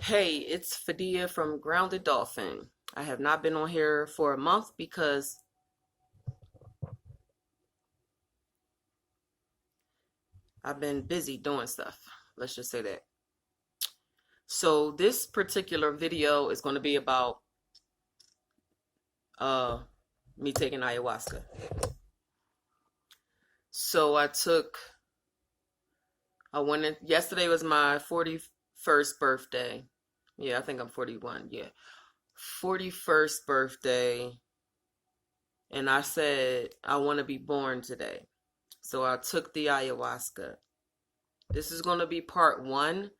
Hey, it's Fadia from Grounded Dolphin. I have not been on here for a month because I've been busy doing stuff. Let's just say that. So this particular video is going to be about uh me taking ayahuasca. So I went in yesterday was my 41st birthday. Yeah, I think I'm 41. Yeah. 41st birthday, and I said I want to be born today. So I took the ayahuasca. This is going to be part one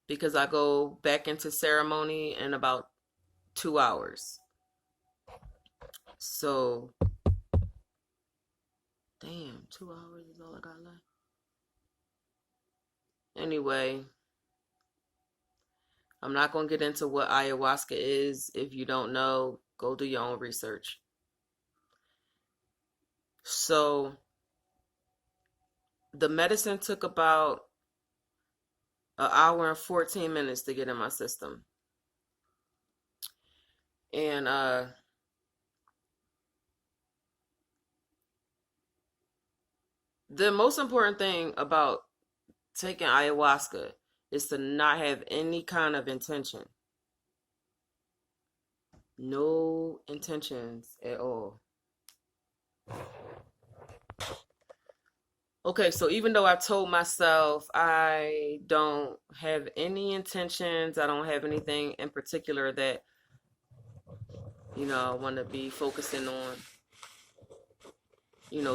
because I go back into ceremony in about 2 hours. So, damn, 2 hours is all I got left. Anyway, I'm not going to get into what ayahuasca is. If you don't know, go do your own research. So, the medicine took about an hour and 14 minutes to get in my system. And the most important thing about taking ayahuasca is to not have any kind of intention. No intentions at all. Okay, so even though I told myself I don't have any intentions, I don't have anything in particular that, I want to be focusing on,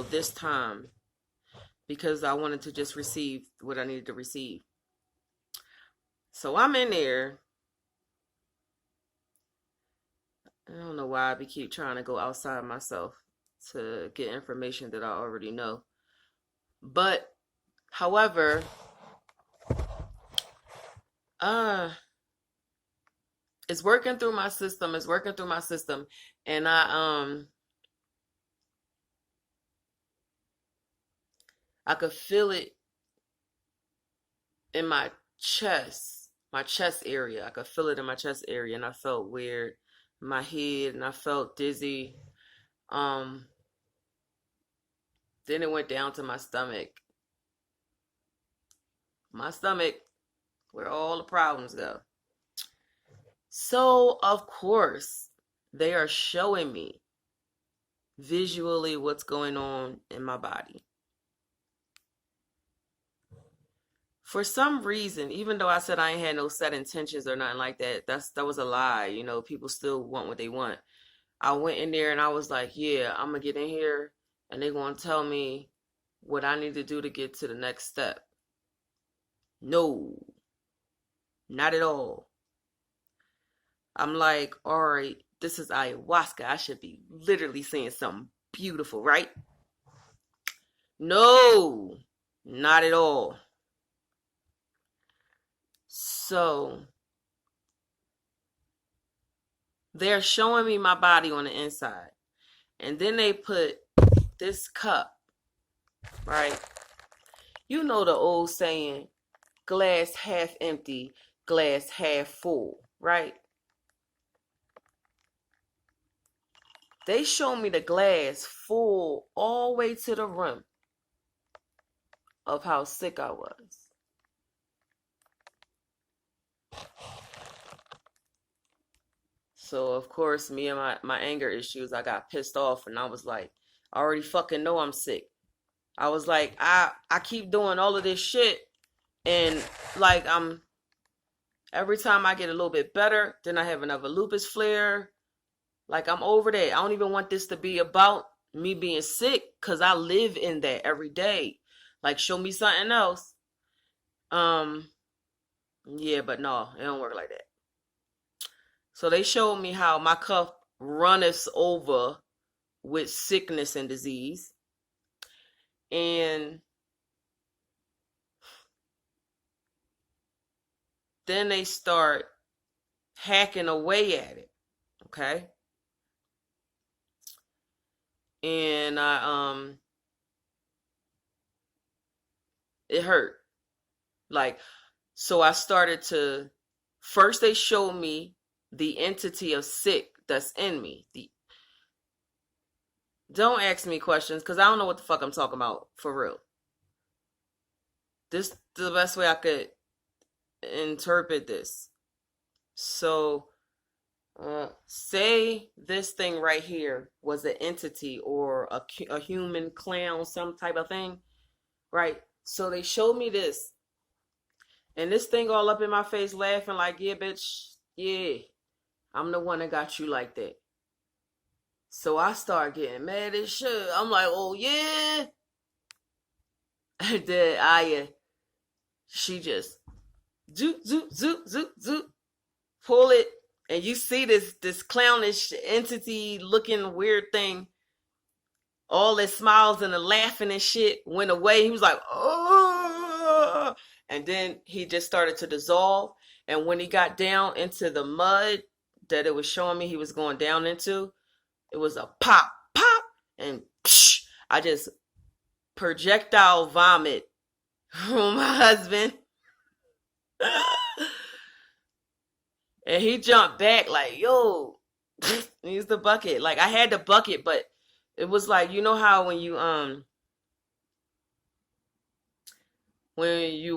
this time, because I wanted to just receive what I needed to receive. So I'm in there. I don't know why I keep trying to go outside myself to get information that I already know. But, however, it's working through my system. It's working through my system, and I could feel it in my chest area. I could feel it in my chest area, and I felt weird in my head, and I felt dizzy. Then it went down to my stomach. My stomach, where all the problems go. So, of course, they are showing me visually what's going on in my body. For some reason, even though I said I ain't had no set intentions or nothing like that, that was a lie. People still want what they want. I went in there and I was like, yeah, I'm gonna get in here and they're gonna tell me what I need to do to get to the next step. No, not at all. I'm like, all right, this is ayahuasca. I should be literally seeing something beautiful, right? No, not at all. So they're showing me my body on the inside. And then they put this cup, right? You know the old saying, glass half empty, glass half full, right? They showed me the glass full all the way to the rim of how sick I was. So, of course, me and my anger issues, I got pissed off and I was like, I already fucking know I'm sick. I was like, I keep doing all of this shit and like every time I get a little bit better, then I have another lupus flare. Like I'm over that. I don't even want this to be about me being sick because I live in that every day. Like show me something else. Yeah, but no, it don't work like that. So they showed me how my cup runneth over with sickness and disease. And then they start hacking away at it. Okay. And it hurt. Like, so I started to First, they showed me the entity of sick that's in me. Don't ask me questions because I don't know what the fuck I'm talking about for real. This is the best way I could interpret this. So, say this thing right here was an entity or a human clown, some type of thing, right? So they showed me this, and this thing all up in my face laughing like, yeah, bitch, yeah, I'm the one that got you like that. So I start getting mad as shit. I'm like, oh yeah. Then Aya, she just zoop, zoop, zoop, zoop, zoop, pull it, and you see this clownish entity looking weird thing. All the smiles and the laughing and shit went away. He was like, oh, and then he just started to dissolve. And when he got down into the mud that it was showing me he was going down into, it was a pop, pop, and psh, I just projectile vomit from my husband. And he jumped back like, yo, use the bucket. Like I had the bucket, but it was like, you know how when you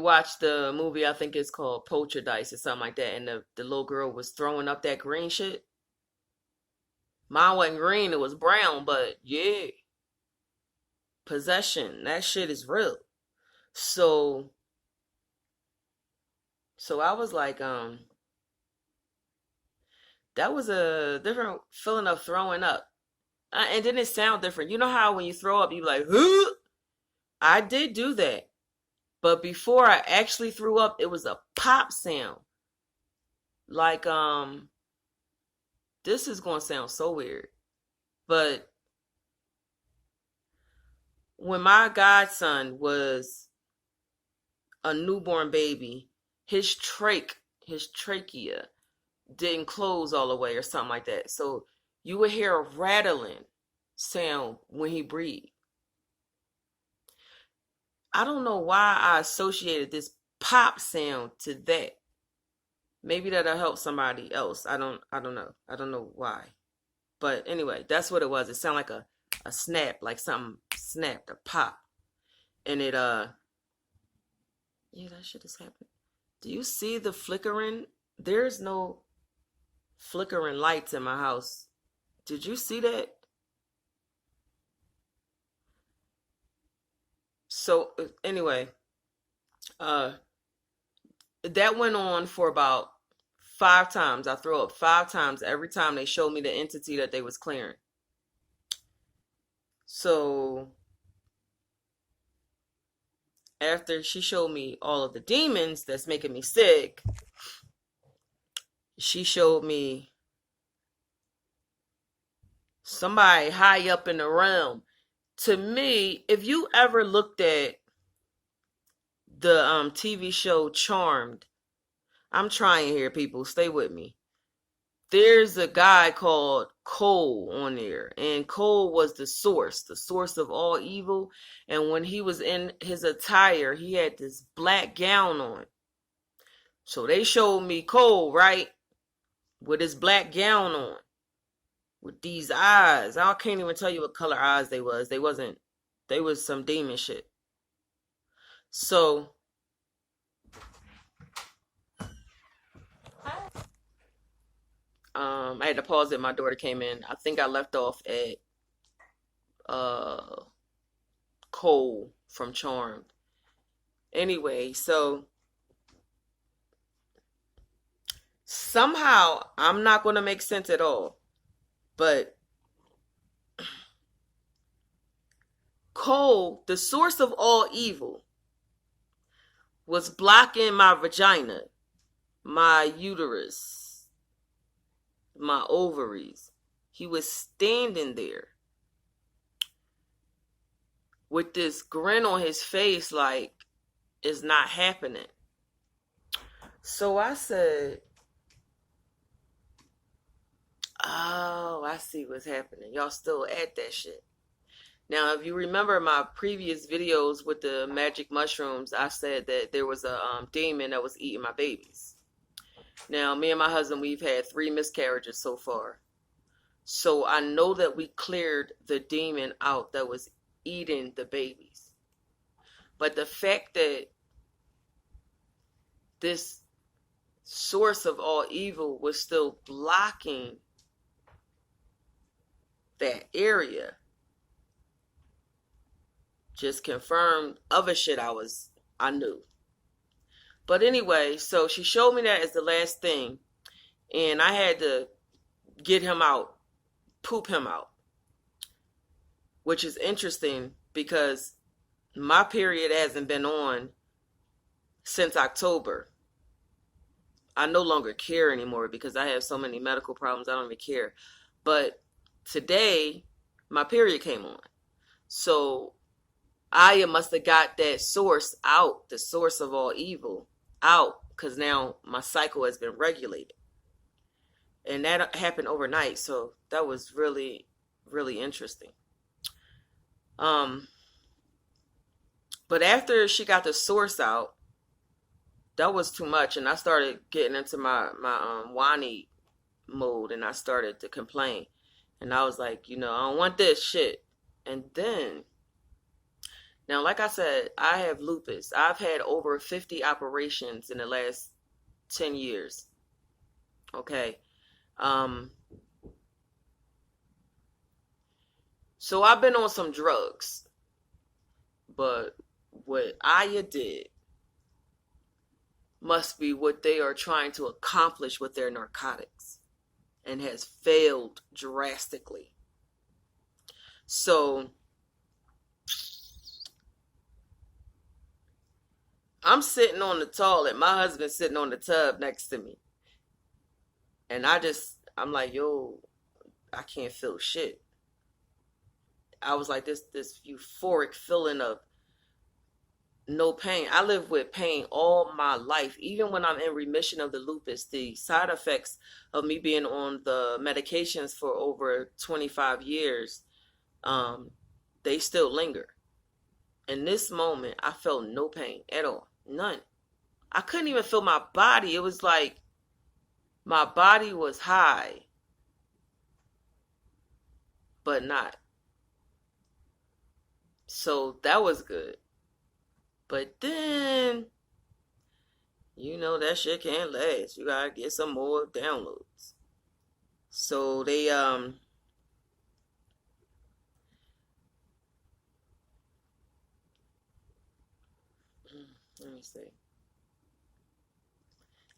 watch the movie, I think it's called Poltergeist or something like that, and the little girl was throwing up that green shit. Mine wasn't green, it was brown, but yeah. Possession, that shit is real. So I was like, that was a different feeling of throwing up. And then it sound different. You know how when you throw up, you like, huh? I did do that. But before I actually threw up, it was a pop sound. Like, this is going to sound so weird. But when my godson was a newborn baby, his trachea didn't close all the way or something like that. So you would hear a rattling sound when he breathed. I don't know why I associated this pop sound to that. Maybe that'll help somebody else. I don't know. I don't know why. But anyway, that's what it was. It sounded like a snap, like something snapped, a pop. And it yeah, that shit is happening. Do you see the flickering? There's no flickering lights in my house. Did you see that? So anyway, uh that went on for about 5 times. I throw up 5 times every time they showed me the entity that they was clearing. So after she showed me all of the demons that's making me sick, she showed me somebody high up in the realm. To me, if you ever looked at the TV show Charmed, I'm trying here, people, stay with me. There's a guy called Cole on there, and Cole was the source of all evil. And when he was in his attire, he had this black gown on. So they showed me Cole, right, with his black gown on, with these eyes. I can't even tell you what color eyes they was. They was some demon shit. So I had to pause it. My daughter came in. I think I left off at Cole from Charmed. Anyway, so somehow I'm not going to make sense at all, but Cole, the source of all evil, was blocking my vagina, my uterus, my ovaries. He was standing there with this grin on his face like it's not happening. So I said, oh, I see what's happening. Y'all still at that shit. Now, if you remember my previous videos with the magic mushrooms, I said that there was a demon that was eating my babies. Now, me and my husband, we've had 3 miscarriages so far. So I know that we cleared the demon out that was eating the babies. But the fact that this source of all evil was still blocking that area just confirmed other shit I knew. But anyway, so she showed me that as the last thing, and I had to get him out, poop him out, which is interesting because my period hasn't been on since October. I no longer care anymore because I have so many medical problems. I don't even care. But today, my period came on. So I must have got that source out, the source of all evil out, because now my cycle has been regulated. And that happened overnight. So that was really, really interesting. But after she got the source out, that was too much, and I started getting into my whiny mode, and I started to complain, and I was like, I don't want this shit. And then, now, like I said, I have lupus. I've had over 50 operations in the last 10 years. Okay. So I've been on some drugs, but what Aya did must be what they are trying to accomplish with their narcotics, and has failed drastically. So I'm sitting on the toilet, my husband's sitting on the tub next to me, and I'm like, yo, I can't feel shit. I was like this euphoric feeling of no pain. I live with pain all my life. Even when I'm in remission of the lupus, the side effects of me being on the medications for over 25 years, they still linger. In this moment, I felt no pain at all. None. I couldn't even feel my body. It was like my body was high, but not. So that was good. But then, that shit can't last. You gotta get some more downloads. So they, let me see.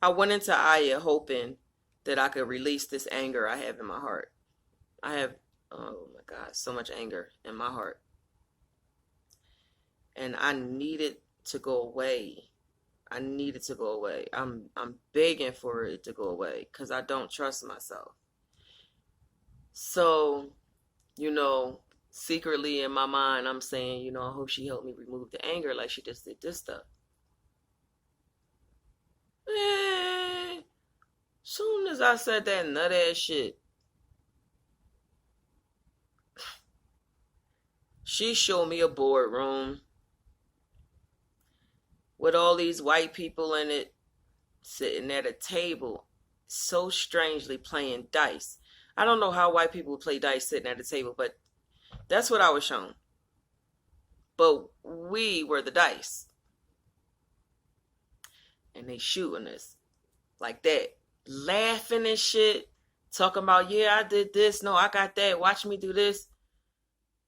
I went into Aya hoping that I could release this anger I have in my heart. I have, oh my God, so much anger in my heart. And I need it to go away. I need it to go away. I'm begging for it to go away because I don't trust myself. So, secretly in my mind, I'm saying, I hope she helped me remove the anger like she just did this stuff. Soon as I said that nut ass shit, she showed me a boardroom with all these white people in it sitting at a table so strangely playing dice. I don't know how white people play dice sitting at a table, but that's what I was shown. But we were the dice. And they shooting us like that, laughing and shit, talking about, yeah, I did this, no, I got that, watch me do this.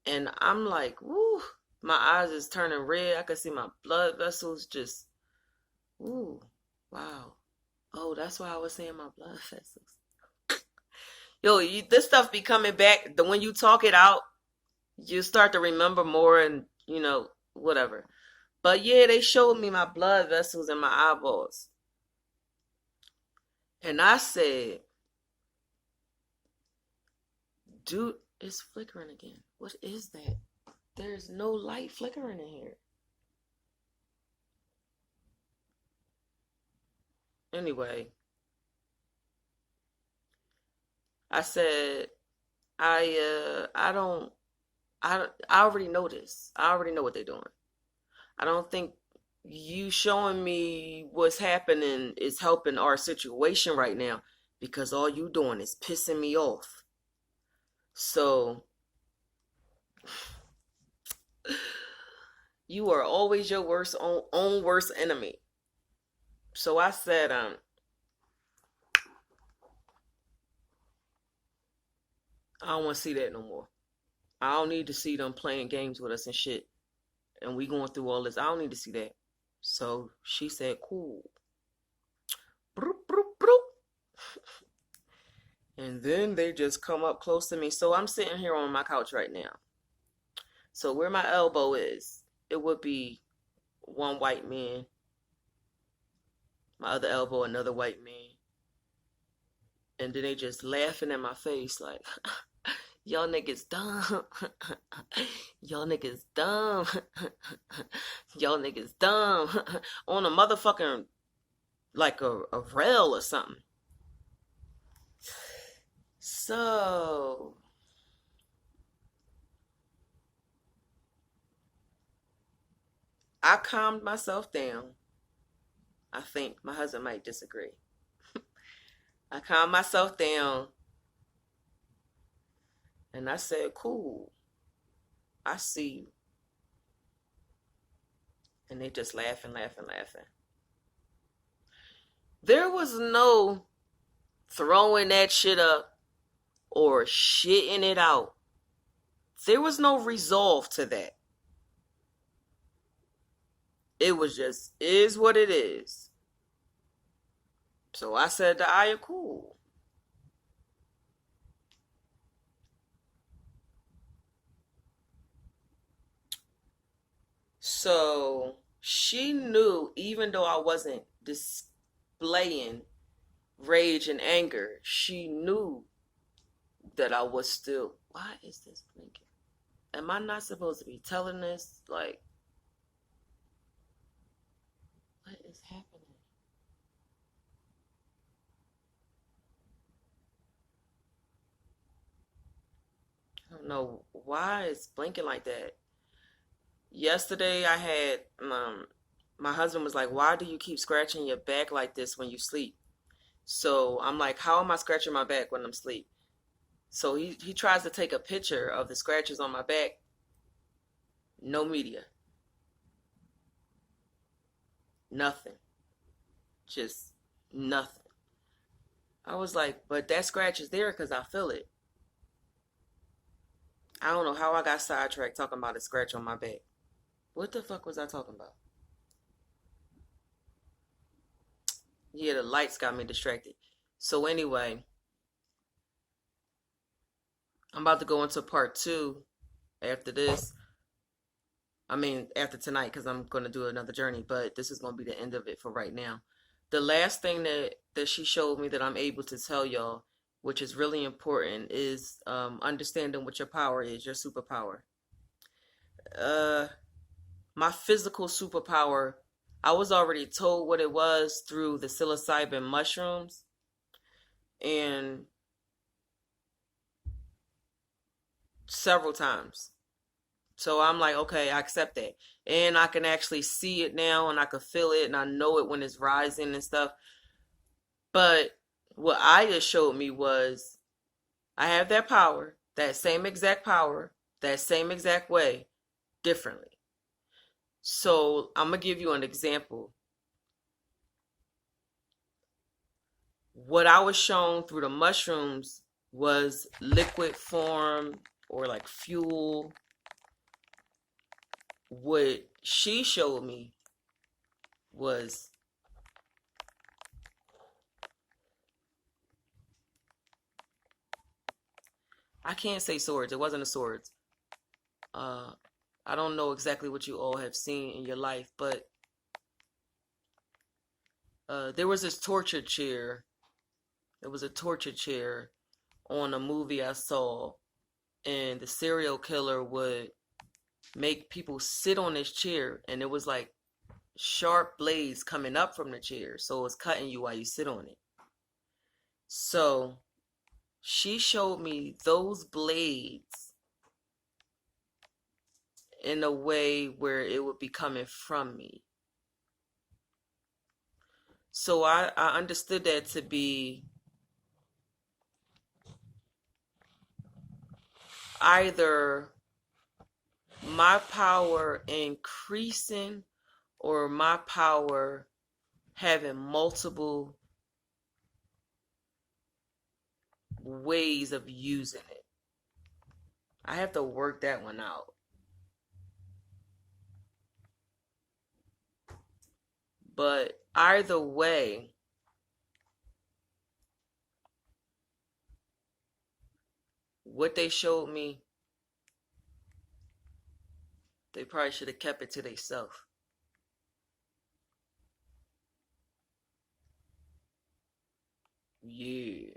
And I'm like, woo, my eyes is turning red. I could see my blood vessels just, ooh, wow. Oh, that's why I was saying my blood vessels. Yo, this stuff be coming back. When you talk it out, you start to remember more and, whatever. But yeah, they showed me my blood vessels and my eyeballs. And I said, dude, it's flickering again. What is that? There's no light flickering in here. Anyway, I said, I already know this. I already know what they're doing. I don't think you showing me what's happening is helping our situation right now because all you doing is pissing me off. So you are always your own worst enemy. So I said, I don't want to see that no more. I don't need to see them playing games with us and shit. And we going through all this. I don't need to see that. So she said, cool. Broop, broop, broop. And then they just come up close to me. So I'm sitting here on my couch right now. So where my elbow is, it would be one white man. My other elbow, another white man. And then they just laughing in my face like, y'all niggas dumb. Y'all niggas dumb. Y'all niggas dumb. On a motherfucking, like a rail or something. So, I calmed myself down. I think my husband might disagree. I calmed myself down and I said, cool, I see you. And they just laughing, laughing, laughing. There was no throwing that shit up or shitting it out. There was no resolve to that. It was just, is what it is. So I said to Aya, cool. So she knew, even though I wasn't displaying rage and anger, she knew that I was still, why is this blinking? Am I not supposed to be telling this? Like, what is happening? I don't know why it's blinking like that. Yesterday I had my husband was like, "Why do you keep scratching your back like this when you sleep?" So I'm like, "How am I scratching my back when I'm asleep?" So he tries to take a picture of the scratches on my back. No media. Nothing. Just nothing. I was like, "But that scratch is there because I feel it." I don't know how I got sidetracked talking about a scratch on my back. What the fuck was I talking about? Yeah, the lights got me distracted. So anyway, I'm about to go into part two after this. I mean, after tonight, because I'm going to do another journey, but this is going to be the end of it for right now. The last thing that she showed me that I'm able to tell y'all, which is really important, is understanding what your power is, your superpower. Uh, my physical superpower, I was already told what it was through the psilocybin mushrooms, and several times. So I'm like, okay, I accept that. And I can actually see it now and I can feel it and I know it when it's rising and stuff. But what Aya showed me was I have that power, that same exact power, that same exact way, differently. So I'm going to give you an example. What I was shown through the mushrooms was liquid form or like fuel. What she showed me was I can't say swords. It wasn't a swords. Uh, I don't know exactly what you all have seen in your life, but there was this torture chair. There was a torture chair on a movie I saw, and the serial killer would make people sit on this chair, and it was like sharp blades coming up from the chair, so it was cutting you while you sit on it. So she showed me those blades in a way where it would be coming from me. So I understood that to be either my power increasing or my power having multiple ways of using it. I have to work that one out. But either way, what they showed me, they probably should have kept it to themselves. Yeah.